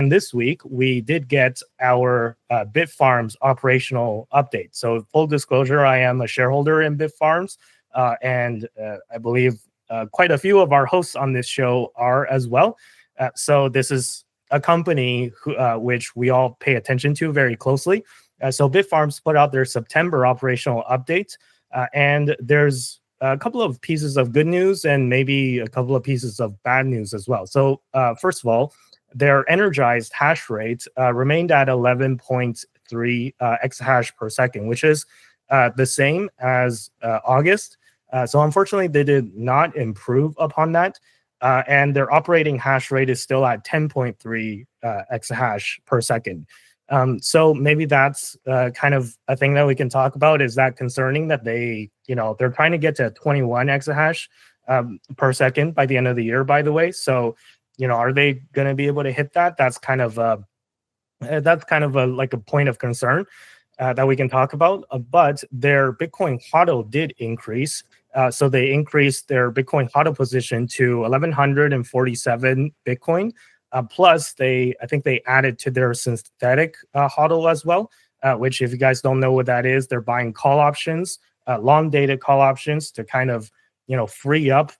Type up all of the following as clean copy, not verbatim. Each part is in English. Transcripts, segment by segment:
And this week, we did get our Bitfarms operational update. So full disclosure, I am a shareholder in Bitfarms, and I believe quite a few of our hosts on this show are as well. So this is a company which we all pay attention to very closely. So Bitfarms put out their September operational update, and there's a couple of pieces of good news and maybe a couple of pieces of bad news as well. So first of all, their energized hash rate remained at 11.3 exahash per second, which is the same as August. So unfortunately, they did not improve upon that. And their operating hash rate is still at 10.3 exahash per second. So maybe that's kind of a thing that we can talk about. Is that concerning that they're trying to get to 21 exahash per second by the end of the year, by the way. So, are they going to be able to hit that? That's kind of a like a point of concern that we can talk about. But their Bitcoin HODL did increase. So they increased their Bitcoin HODL position to 1,147 Bitcoin. Plus, I think they added to their synthetic HODL as well, which, if you guys don't know what that is, they're buying call options, long-dated call options to kind of free up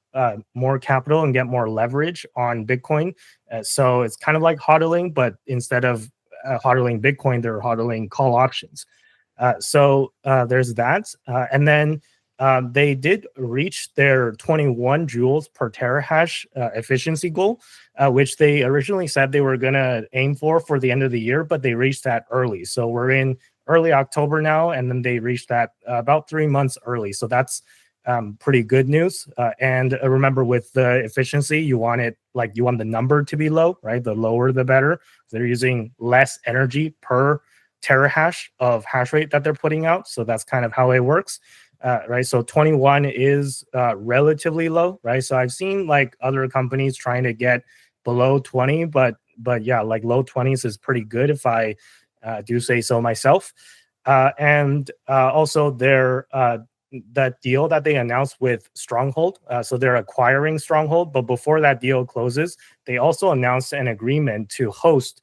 more capital and get more leverage on Bitcoin. So it's kind of like hodling, but instead of hodling Bitcoin, they're hodling call options. So there's that. And then they did reach their 21 joules per terahash efficiency goal, which they originally said they were going to aim for the end of the year, but they reached that early. So we're in early October now, and then they reached that about 3 months early. So that's pretty good news. And remember, with the efficiency, you want the number to be low, right? The lower, the better. They're using less energy per terahash of hash rate that they're putting out. So that's kind of how it works, right? So 21 is relatively low, right? So I've seen like other companies trying to get below 20, but yeah, like low 20s is pretty good if I do say so myself. And also that deal that they announced with Stronghold. So they're acquiring Stronghold, but before that deal closes, they also announced an agreement to host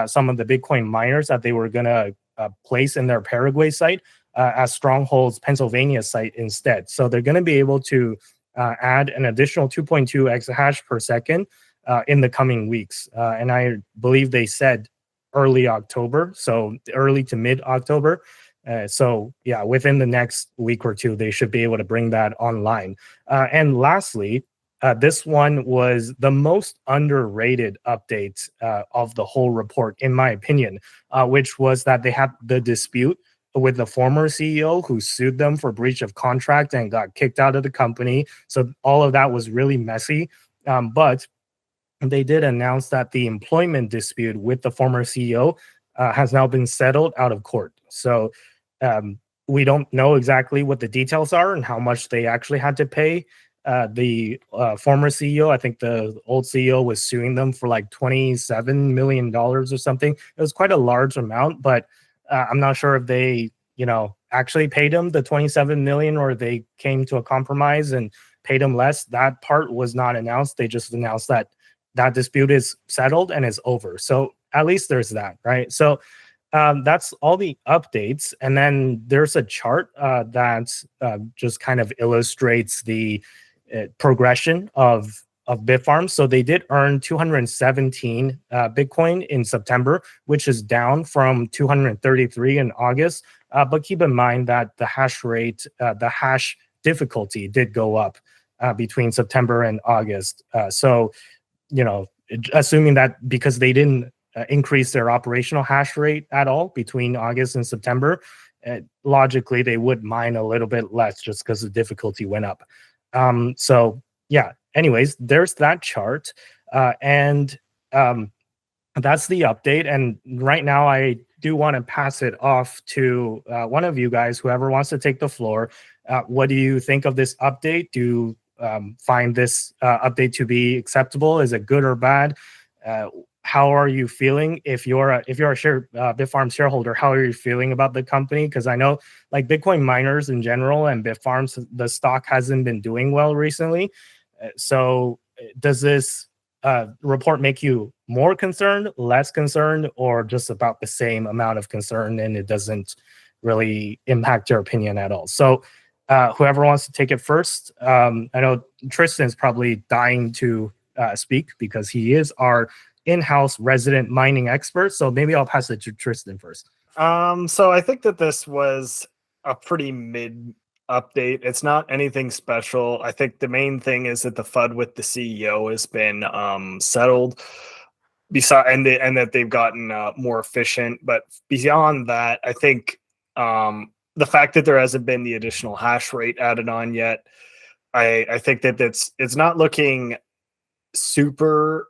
some of the Bitcoin miners that they were going to place in their Paraguay site as Stronghold's Pennsylvania site instead. So they're going to be able to add an additional 2.2 exahash per second in the coming weeks. And I believe they said early October, so early to mid-October. So yeah, within the next week or two, they should be able to bring that online. And lastly, this one was the most underrated update of the whole report, in my opinion, which was that they had the dispute with the former CEO who sued them for breach of contract and got kicked out of the company. So all of that was really messy. But they did announce that the employment dispute with the former CEO has now been settled out of court. So we don't know exactly what the details are and how much they actually had to pay the former CEO. I think the old CEO was suing them for like $27 million or something. It was quite a large amount, but I'm not sure if they, actually paid him the $27 million or they came to a compromise and paid him less. That part was not announced. They just announced that dispute is settled and is over. So at least there's that, right? So that's all the updates. And then there's a chart that just kind of illustrates the progression of Bitfarms. So they did earn 217 Bitcoin in September, which is down from 233 in August. But keep in mind that the hash rate, the hash difficulty did go up between September and August. So, assuming that because they didn't increase their operational hash rate at all between August and September, logically they would mine a little bit less just because the difficulty went up. So yeah, anyways, there's that chart. And that's the update. And right now I do want to pass it off to one of you guys, whoever wants to take the floor. What do you think of this update? Do you find this update to be acceptable? Is it good or bad? How are you feeling? If you're a Bitfarms shareholder, how are you feeling about the company? Because I know, like, Bitcoin miners in general and Bitfarms, the stock hasn't been doing well recently. So does this report make you more concerned, less concerned, or just about the same amount of concern, and it doesn't really impact your opinion at all? So whoever wants to take it first. I know Tristan's probably dying to speak because he is our in-house resident mining expert. So maybe I'll pass it to Tristan first. So I think that this was a pretty mid update. It's not anything special. I think the main thing is that the FUD with the CEO has been settled. And that they've gotten more efficient. But beyond that, I think the fact that there hasn't been the additional hash rate added on yet, I think that it's not looking super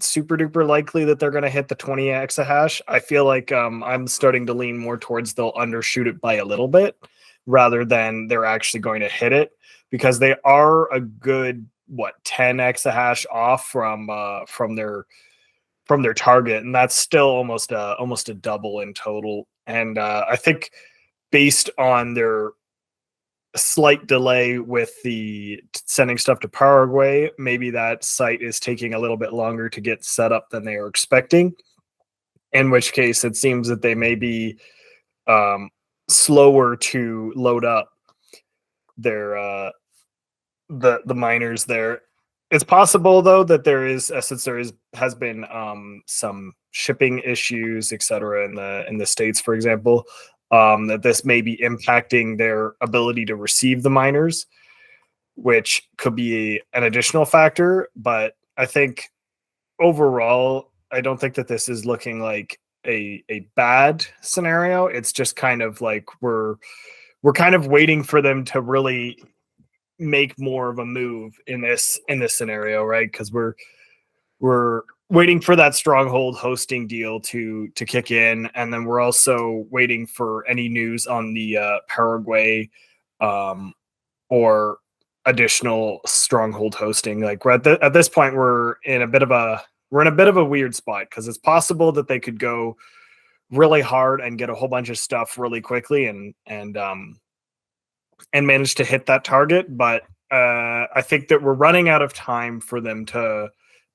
duper likely that they're going to hit the 20 exahash. I feel like I'm starting to lean more towards they'll undershoot it by a little bit rather than they're actually going to hit it, because they are a good 10 exahash off from their target, and that's still almost a double in total. And I think based on their slight delay with the sending stuff to Paraguay, maybe that site is taking a little bit longer to get set up than they are expecting, in which case it seems that they may be slower to load up their the miners there. It's possible though that there is, since has been some shipping issues, etc., in the States, for example, that this may be impacting their ability to receive the miners, which could be an additional factor. But I think overall, I don't think that this is looking like a bad scenario. It's just kind of like we're kind of waiting for them to really make more of a move in this scenario, right? Because we're waiting for that stronghold hosting deal to kick in, and then we're also waiting for any news on the Paraguay or additional stronghold hosting. Like at this point, we're in a bit of a weird spot, because it's possible that they could go really hard and get a whole bunch of stuff really quickly and manage to hit that target, but I think that we're running out of time for them to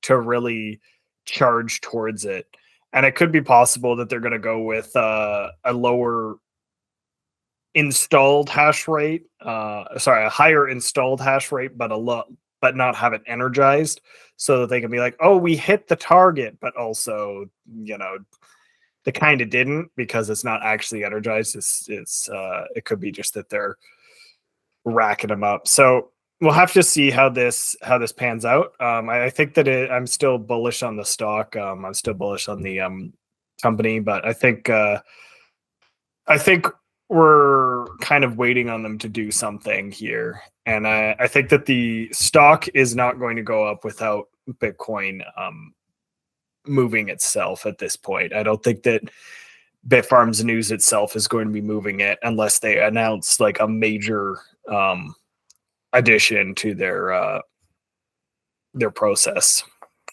really charge towards it. And it could be possible that they're going to go with a lower installed hash rate, a higher installed hash rate, but but not have it energized, so that they can be like, oh, we hit the target, but also, they kind of didn't, because it's not actually energized. It could be just that they're racking them up. So we'll have to see how this pans out. I think that I'm still bullish on the stock. I'm still bullish on the company, but I think we're kind of waiting on them to do something here. And I think that the stock is not going to go up without Bitcoin moving itself at this point. I don't think that Bitfarms news itself is going to be moving it unless they announce like a major addition to their process.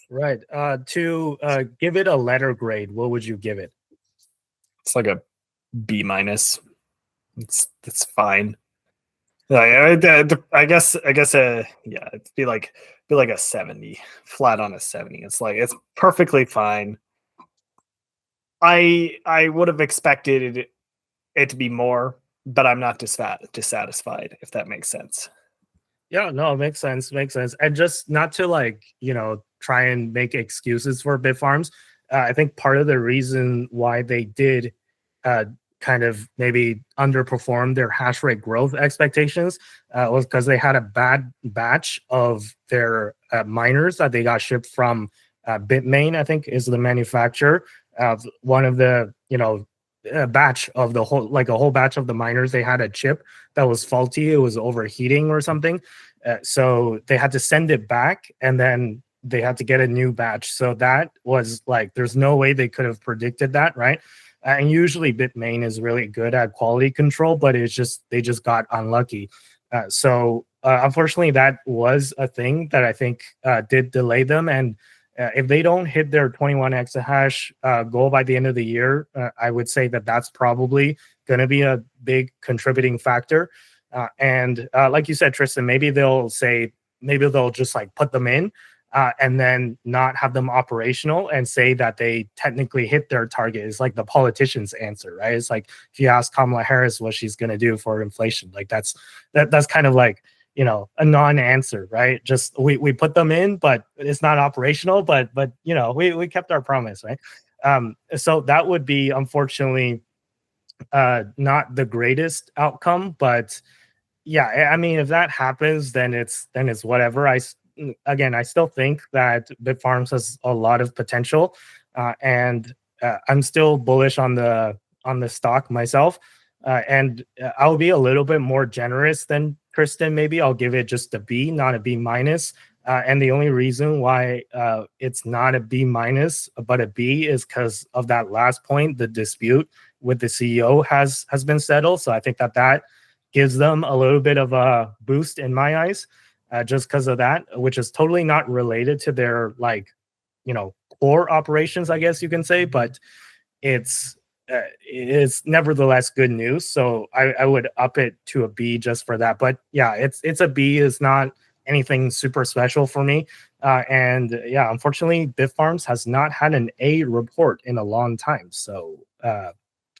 Right. To give it a letter grade, what would you give it? It's like a B-. It's fine. I guess yeah, it'd be like a 70, flat on a 70. It's perfectly fine. I would have expected it to be more, but I'm not dissatisfied, if that makes sense. Yeah, no, it makes sense. And just not to try and make excuses for Bitfarms. I think part of the reason why they did kind of maybe underperform their hash rate growth expectations was because they had a bad batch of their miners that they got shipped from Bitmain, I think is the manufacturer. One of the, a batch of the whole, like a whole batch of the miners, they had a chip that was faulty. It was overheating or something. So they had to send it back, and then they had to get a new batch. So that was like, there's no way they could have predicted that, right? And usually Bitmain is really good at quality control, but they just got unlucky. So unfortunately, that was a thing that I think did delay them. And if they don't hit their 21 exahash goal by the end of the year, I would say that that's probably going to be a big contributing factor. And like you said, Tristan, maybe they'll just like put them in. and then not have them operational and say that they technically hit their target is like the politician's answer, right? It's like if you ask Kamala Harris what she's going to do for inflation, like that's kind of like, you know, a non-answer, right? Just we put them in, but it's not operational, but you know, we kept our promise, right? So that would be unfortunately not the greatest outcome, but yeah, I mean, if that happens, then it's whatever. Again, I still think that Bitfarms has a lot of potential, and I'm still bullish on the stock myself. And I'll be a little bit more generous than Kristen. Maybe I'll give it just a B, not a B minus. And the only reason why it's not a B minus but a B is because of that last point. The dispute with the CEO has been settled. So I think that gives them a little bit of a boost in my eyes, just because of that, which is totally not related to their, like, you know, core operations, I guess you can say, but it's nevertheless good news. So I would up it to a B just for that. But yeah, it's a B. It's not anything super special for me. And yeah, unfortunately, Bitfarms has not had an A report in a long time. So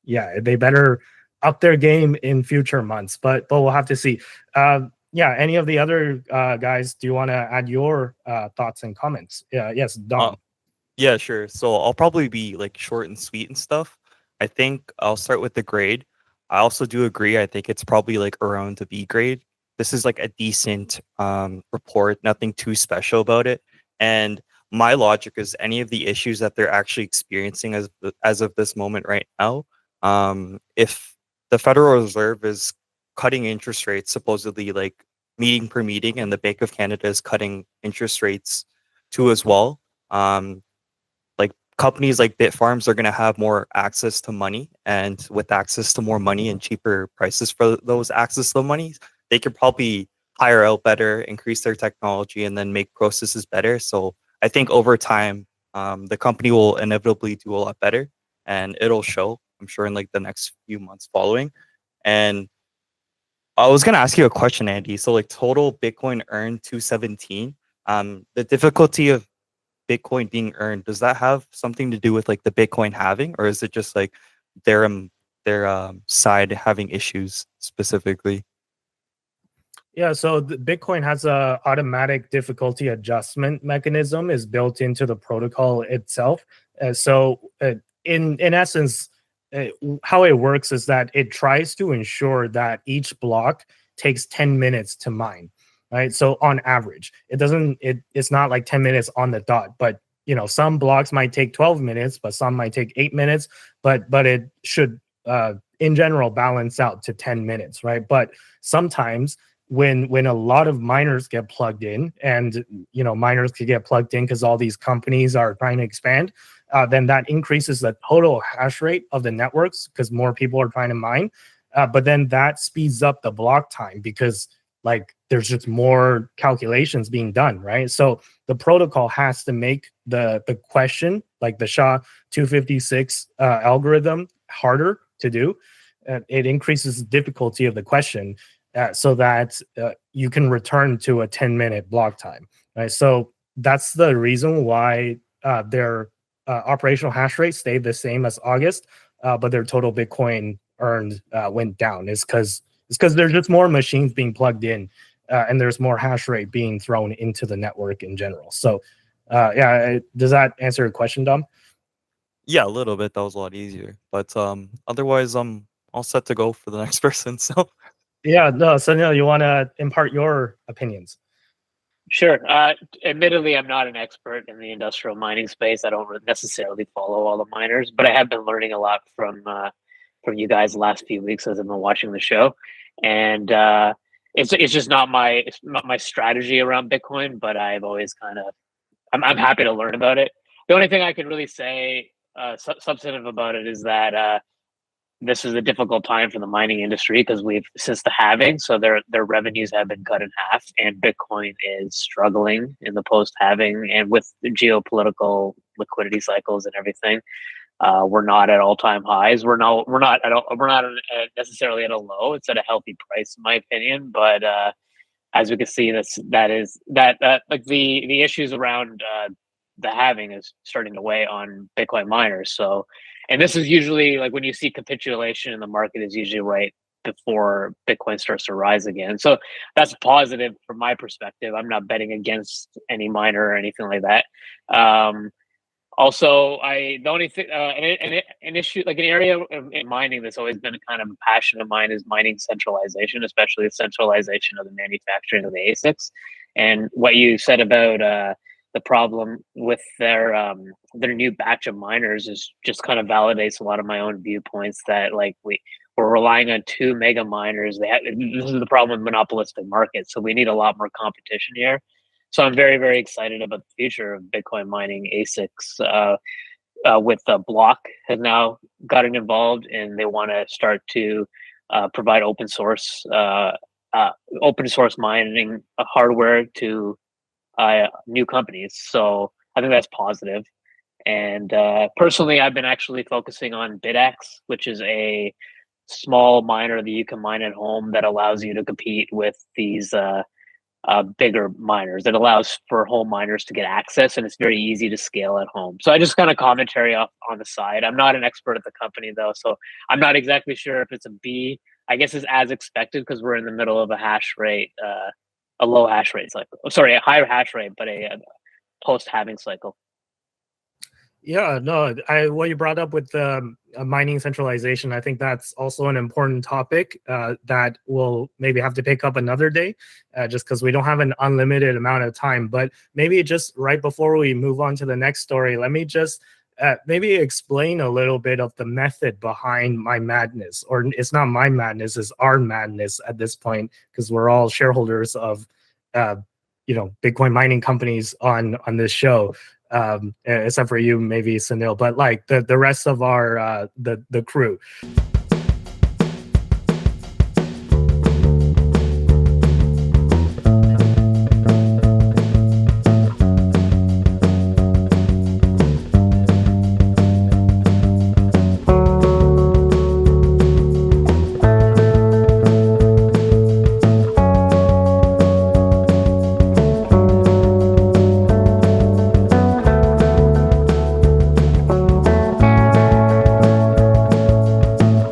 yeah, they better up their game in future months. But we'll have to see. Yeah, any of the other guys, do you want to add your thoughts and comments? Yes, Dom. Yeah, sure. So I'll probably be like short and sweet and stuff. I think I'll start with the grade. I also do agree. I think it's probably like around the B grade. This is like a decent report, nothing too special about it. And my logic is any of the issues that they're actually experiencing as of this moment right now, if the Federal Reserve is cutting interest rates supposedly like meeting per meeting, and the Bank of Canada is cutting interest rates too as well. Like companies like Bitfarms are going to have more access to money, and with access to more money and cheaper prices for those access to money, they could probably hire out better, increase their technology, and then make processes better. So I think over time, the company will inevitably do a lot better, and it'll show, I'm sure, in like the next few months following. And I was gonna ask you a question, Andy. So like total Bitcoin earned 217. The difficulty of Bitcoin being earned, does that have something to do with like the Bitcoin halving, or is it just like their side having issues specifically? Yeah, so the Bitcoin has a automatic difficulty adjustment mechanism is built into the protocol itself. In essence, how it works is that it tries to ensure that each block takes 10 minutes to mine, right? So on average, it's not like 10 minutes on the dot, but you know, some blocks might take 12 minutes, but some might take 8 minutes, but it should in general balance out to 10 minutes, right? But sometimes when a lot of miners get plugged in, and you know, miners could get plugged in because all these companies are trying to expand, then that increases the total hash rate of the networks because more people are trying to mine, but then that speeds up the block time because like there's just more calculations being done, right? So the protocol has to make the question, like the SHA-256 algorithm, harder to do. It increases the difficulty of the question, so that you can return to a 10-minute block time, right? So that's the reason why their operational hash rate stayed the same as August, but their total Bitcoin earned went down. Is because there's just more machines being plugged in, and there's more hash rate being thrown into the network in general. So yeah, does that answer your question, Dom? Yeah, a little bit. That was a lot easier. But otherwise, I'm all set to go for the next person. So Yeah, no. So you want to impart your opinions? Sure. Admittedly, I'm not an expert in the industrial mining space. I don't necessarily follow all the miners, but I have been learning a lot from you guys the last few weeks as I've been watching the show. And it's just not my strategy around Bitcoin, but I've always kind of I'm happy to learn about it. The only thing I can really say substantive about it is that this is a difficult time for the mining industry because we've since the halving, so their revenues have been cut in half, and Bitcoin is struggling in the post halving, and with the geopolitical liquidity cycles and everything, we're not at all time highs. We're not necessarily at a low. It's at a healthy price, in my opinion, but as we can see, like the issues around the halving is starting to weigh on Bitcoin miners. So, and this is usually like when you see capitulation in the market is usually right before Bitcoin starts to rise again. So that's positive from my perspective. I'm not betting against any miner or anything like that. Also, the only thing, an issue, like an area in mining that's always been kind of a passion of mine is mining centralization, especially the centralization of the manufacturing of the ASICs. And what you said about the problem with their new batch of miners is just kind of validates a lot of my own viewpoints that like we're relying on 2 mega miners. This is the problem with monopolistic markets. So we need a lot more competition here. So I'm very, very excited about the future of Bitcoin mining ASICs. With Block has now gotten involved, and they want to start to provide open source mining hardware to new companies. So I think that's positive. And personally, I've been actually focusing on BitX, which is a small miner that you can mine at home that allows you to compete with these bigger miners. It allows for home miners to get access, and it's very easy to scale at home. So I just kind of commentary off on the side. I'm not an expert at the company though, so I'm not exactly sure if it's a B. I guess it's as expected because we're in the middle of a hash rate, a low hash rate cycle. Sorry, a higher hash rate, but a post halving cycle. Yeah, no, what you brought up with mining centralization, I think that's also an important topic that we'll maybe have to pick up another day, just because we don't have an unlimited amount of time. But maybe just right before we move on to the next story, let me just maybe explain a little bit of the method behind my madness. Or it's not my madness, it's our madness at this point, because we're all shareholders of Bitcoin mining companies on this show. Except for you, maybe Sunil, but like the rest of our the crew.